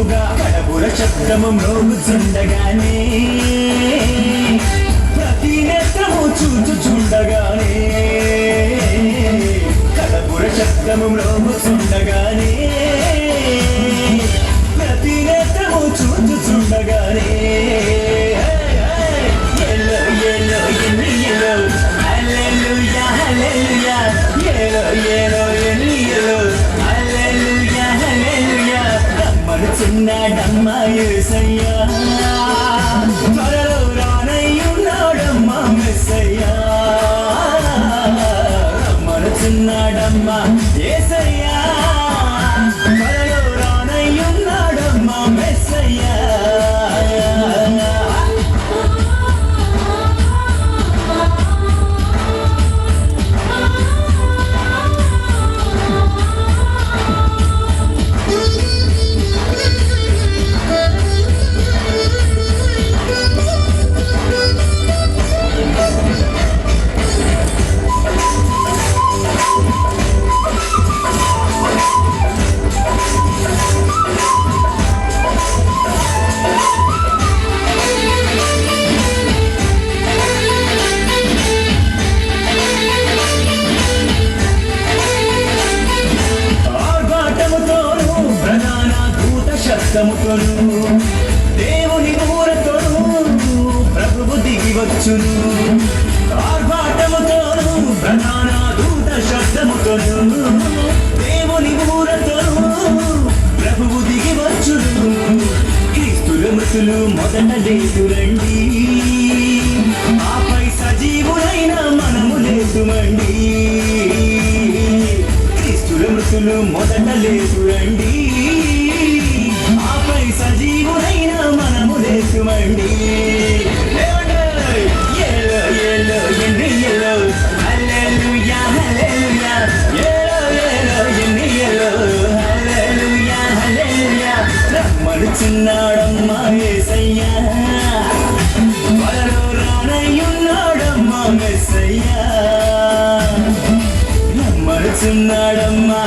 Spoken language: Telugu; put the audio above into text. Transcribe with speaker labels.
Speaker 1: గుంపుగా కడబుర శబ్దము మ్రోగుచుండగానే ప్రతి నేత్రము చూచుచుండగానే కడబుర శబ్దము మ్రోగుచుండగానే ప్రతి నేత్రము చూచుచుండగానే చిన్నాడమ్మా యేసయ్యా త్వరలో రానయ్యున్నాడమ్మా మెస్సయ్యా రమ్మనుచున్నాడమ్మా యేసయ్యా త్వరలో రానయ్యున్నాడమ్మా మెస్సయ్యా దేవుని ఊరతోను ప్రభువు దిగి వచ్చును ఆర్భాటముతోను ప్రధాన దూత శబ్దముతోను దేవుని ఊరతోను ప్రభువు దిగి వచ్చును క్రీస్తుల మృతులు మొదట లేతురండి ఆపై సజీవులైన మనము లేతుమండి క్రీస్తుల మృతులు మొదట లేతురండి ఆపై సజీవులైన మనము లేచుమండి రమ్మనుచున్నాడమ్మా యేసయ్యా త్వరలో రానయ్యున్నాడమ్మా మెస్సయ్యా రమ్మనుచున్నాడమ్మా